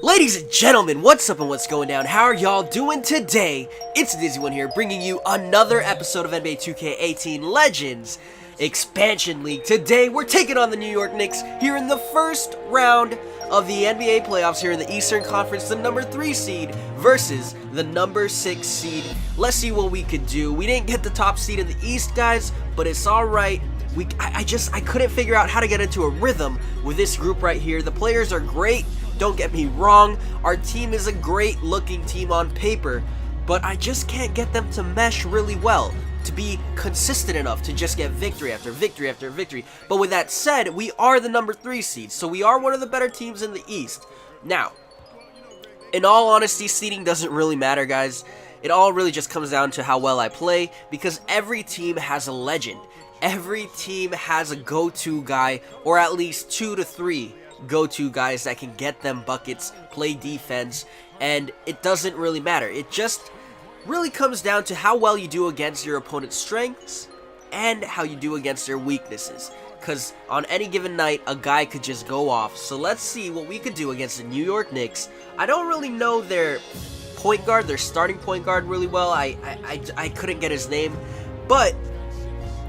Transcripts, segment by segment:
Ladies and gentlemen, what's up and what's going down? How are y'all doing today? It's Dizzy1 here, bringing you another episode of NBA 2K18 Legends Expansion League. Today, we're taking on the New York Knicks here in the first round of the NBA playoffs here in the Eastern Conference, the number 3 seed versus the number 6 seed. Let's see what we could do. We didn't get the top seed in the East, guys, but it's alright. I couldn't figure out how to get into a rhythm with this group right here. The players are great. Don't get me wrong, our team is a great looking team on paper, but I just can't get them to mesh really well, to be consistent enough to just get victory after victory after victory. But with that said, we are the number 3 seed, so we are one of the better teams in the East. Now, in all honesty, seeding doesn't really matter, guys. It all really just comes down to how well I play, because every team has a legend. Every team has a go-to guy, or at least 2 to 3 go-to guys that can get them buckets, play defense, and it doesn't really matter. It just really comes down to how well you do against your opponent's strengths and how you do against their weaknesses, because on any given night a guy could just go off. So let's see what we could do against the New York Knicks. I don't really know their point guard, their starting point guard really well. I couldn't get his name, but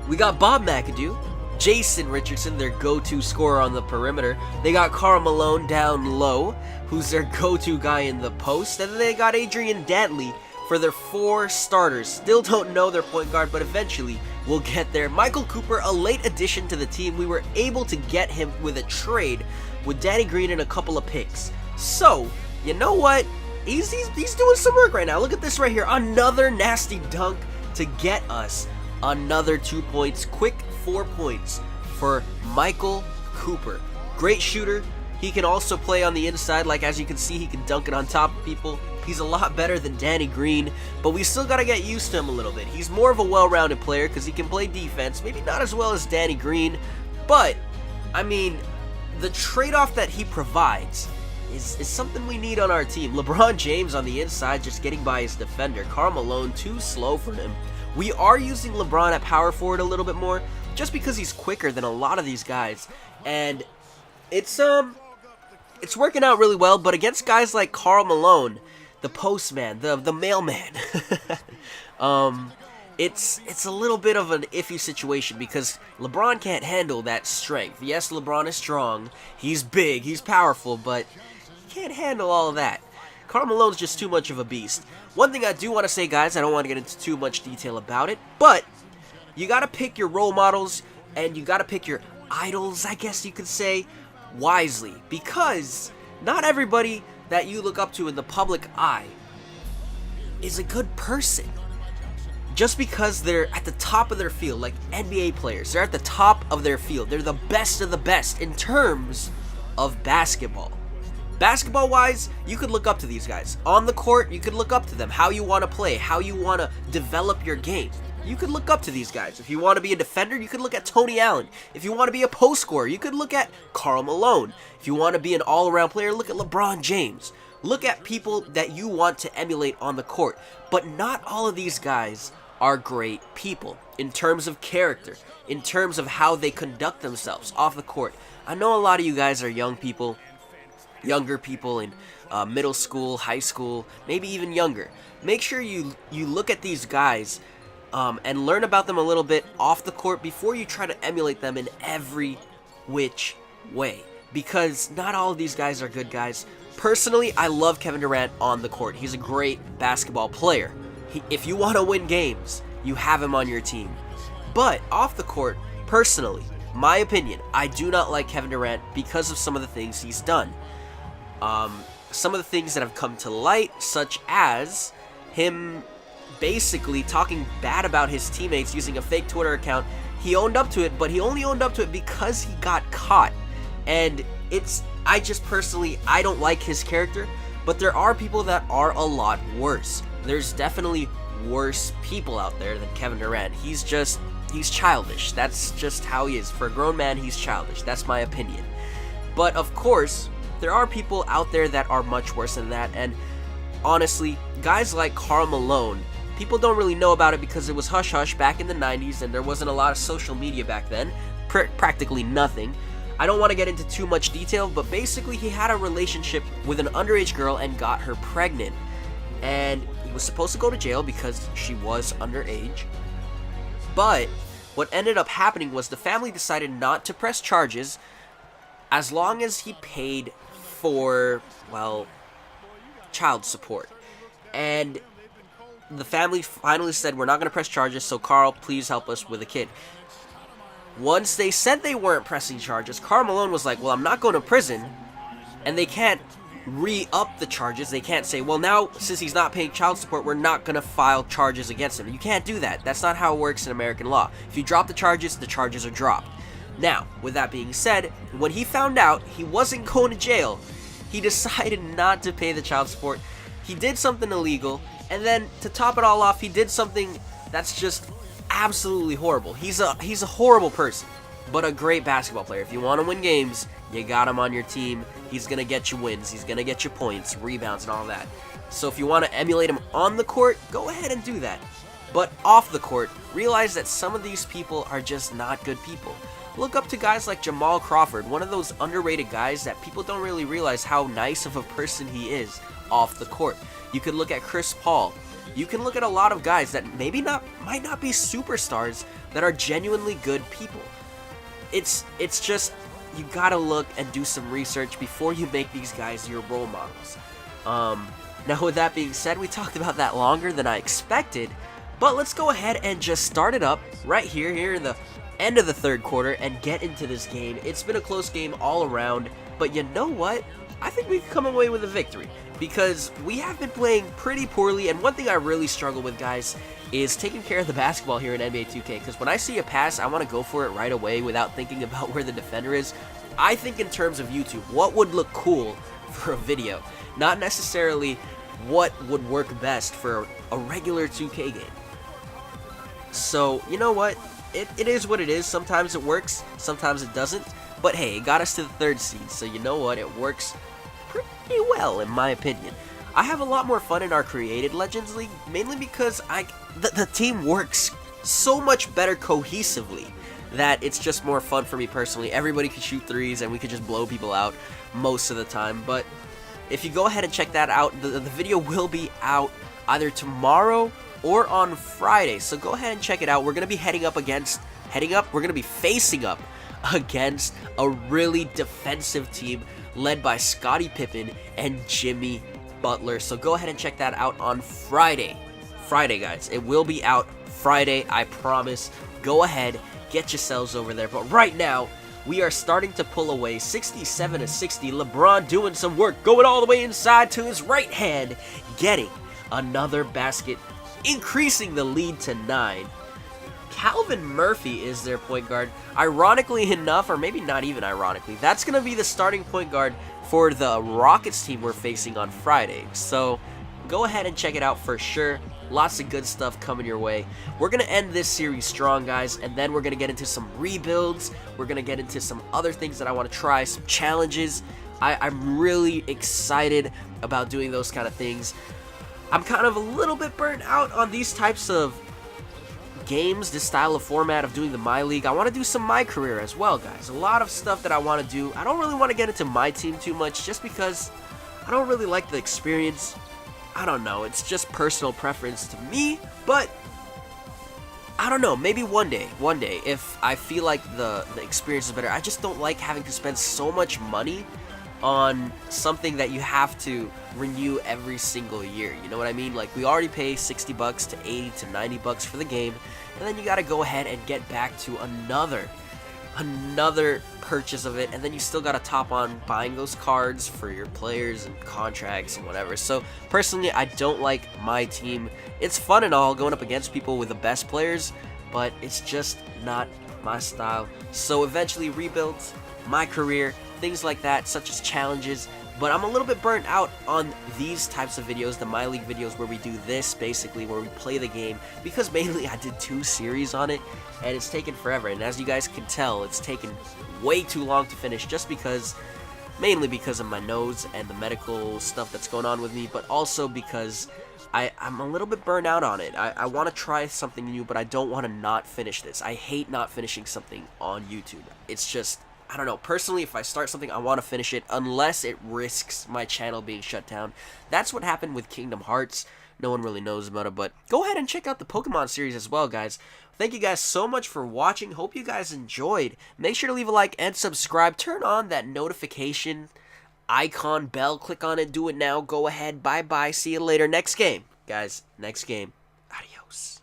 we got Bob McAdoo, Jason Richardson, their go-to scorer on the perimeter. They got Karl Malone down low, who's their go-to guy in the post. And then they got Adrian Dantley for their 4 starters. Still don't know their point guard, but eventually we'll get there. Michael Cooper, a late addition to the team. We were able to get him with a trade with Danny Green and a couple of picks. So, you know what? He's doing some work right now. Look at this right here. Another nasty dunk to get us another 2 points. Quick 4 points for Michael Cooper. Great shooter. He can also play on the inside. Like, as you can see, he can dunk it on top of people. He's a lot better than Danny Green, but we still got to get used to him a little bit. He's more of a well-rounded player because he can play defense. Maybe not as well as Danny Green, but, I mean, the trade-off that he provides is something we need on our team. LeBron James on the inside just getting by his defender. Karl Malone too slow for him. We are using LeBron at power forward a little bit more, just because he's quicker than a lot of these guys, and it's working out really well. But against guys like Karl Malone, the postman, the mailman, it's a little bit of an iffy situation because LeBron can't handle that strength. Yes, LeBron is strong, he's big, he's powerful, but he can't handle all of that. Karl Malone's just too much of a beast. One thing I do want to say, guys, I don't want to get into too much detail about it, but you got to pick your role models and you got to pick your idols, I guess you could say, wisely, because not everybody that you look up to in the public eye is a good person. Just because they're at the top of their field, like NBA players, they're at the top of their field. They're the best of the best in terms of basketball. Basketball-wise, you could look up to these guys. On the court, you could look up to them. How you want to play, how you want to develop your game. You could look up to these guys. If you want to be a defender, you could look at Tony Allen. If you want to be a post scorer, you could look at Karl Malone. If you want to be an all-around player, look at LeBron James. Look at people that you want to emulate on the court. But not all of these guys are great people in terms of character, in terms of how they conduct themselves off the court. I know a lot of you guys are younger people in middle school, high school, maybe even younger. Make sure you look at these guys and learn about them a little bit off the court before you try to emulate them in every which way, because not all of these guys are good guys. Personally, I love Kevin Durant on the court. He's a great basketball player. If you want to win games, you have him on your team. But off the court, personally, my opinion, I do not like Kevin Durant because of some of the things he's done. Some of the things that have come to light, such as him basically talking bad about his teammates using a fake Twitter account. He owned up to it, but he only owned up to it because he got caught. And I just personally, I don't like his character, but there are people that are a lot worse. There's definitely worse people out there than Kevin Durant. He's childish. That's just how he is. For a grown man, he's childish. That's my opinion. But of course, there are people out there that are much worse than that, and honestly, guys like Karl Malone, people don't really know about it because it was hush-hush back in the 90s and there wasn't a lot of social media back then, practically nothing. I don't want to get into too much detail, but basically he had a relationship with an underage girl and got her pregnant. And he was supposed to go to jail because she was underage. But what ended up happening was the family decided not to press charges as long as he paid for, well, child support. And the family finally said, we're not going to press charges, so Karl, please help us with a kid. Once they said they weren't pressing charges, Karl Malone was like, well, I'm not going to prison, and they can't re-up the charges. They can't say, well, now, since he's not paying child support, we're not going to file charges against him. You can't do that. That's not how it works in American law. If you drop the charges are dropped. Now, with that being said, when he found out he wasn't going to jail, he decided not to pay the child support. He did something illegal, and then to top it all off, he did something that's just absolutely horrible. He's a horrible person, but a great basketball player. If you want to win games, you got him on your team. He's going to get you wins. He's going to get you points, rebounds, and all that. So if you want to emulate him on the court, go ahead and do that. But off the court, realize that some of these people are just not good people. Look up to guys like Jamal Crawford, one of those underrated guys that people don't really realize how nice of a person he is off the court. You could look at Chris Paul. You can look at a lot of guys that might not be superstars that are genuinely good people. It's just, you gotta look and do some research before you make these guys your role models. Now with that being said, we talked about that longer than I expected, but let's go ahead and just start it up right here in the end of the third quarter and get into this game. It's been a close game all around, but you know what? I think we can come away with a victory because we have been playing pretty poorly, and one thing I really struggle with, guys, is taking care of the basketball here in NBA 2K, because when I see a pass, I want to go for it right away without thinking about where the defender is. I think in terms of YouTube, what would look cool for a video, not necessarily what would work best for a regular 2K game. So, you know what? It is what it is. Sometimes it works, sometimes it doesn't. But hey, it got us to the third seed, so you know what? It works pretty well, in my opinion. I have a lot more fun in our Created Legends League, mainly because the team works so much better cohesively that it's just more fun for me personally. Everybody can shoot threes, and we can just blow people out most of the time. But if you go ahead and check that out, the video will be out either tomorrow or on Friday, so go ahead and check it out. We're going to be we're going to be facing up against a really defensive team led by Scottie Pippen and Jimmy Butler. So go ahead and check that out on Friday. Friday, guys. It will be out Friday, I promise. Go ahead, get yourselves over there. But right now, we are starting to pull away 67-60. LeBron doing some work, going all the way inside to his right hand, getting another basket, increasing the lead to 9. Calvin Murphy is their point guard. Ironically enough, or maybe not even ironically, that's going to be the starting point guard for the Rockets team we're facing on Friday. So go ahead and check it out for sure. Lots of good stuff coming your way. We're going to end this series strong, guys, and then we're going to get into some rebuilds. We're going to get into some other things that I want to try, some challenges. I'm really excited about doing those kind of things. I'm kind of a little bit burnt out on these types of games, this style of format of doing the My League. I want to do some My Career as well, guys. A lot of stuff that I want to do. I don't really want to get into my team too much just because I don't really like the experience. I don't know. It's just personal preference to me, but I don't know. Maybe one day, if I feel like the experience is better. I just don't like having to spend so much money on something that you have to renew every single year. You know what I mean? Like, we already pay $60 to $80 to $90 for the game, and then you got to go ahead and get back to another purchase of it, and then you still got to top on buying those cards for your players and contracts and whatever. So personally, I don't like my team. It's fun and all going up against people with the best players, but it's just not my style. So eventually rebuilds, My Career, things like that, such as challenges. But I'm a little bit burnt out on these types of videos, the My League videos where we do this, basically, where we play the game, because mainly I did 2 series on it, and it's taken forever. And as you guys can tell, it's taken way too long to finish, just because, mainly because of my nose and the medical stuff that's going on with me, but also because I'm a little bit burnt out on it. I want to try something new, but I don't want to not finish this. I hate not finishing something on YouTube. It's just, I don't know, personally, if I start something, I want to finish it unless it risks my channel being shut down. That's what happened with Kingdom Hearts. No one really knows about it, but go ahead and check out the Pokemon series as well, guys. Thank you guys so much for watching. Hope you guys enjoyed. Make sure to leave a like and subscribe. Turn on that notification icon bell. Click on it. Do it now. Go ahead. Bye-bye. See you later. Next game. Guys, next game. Adios.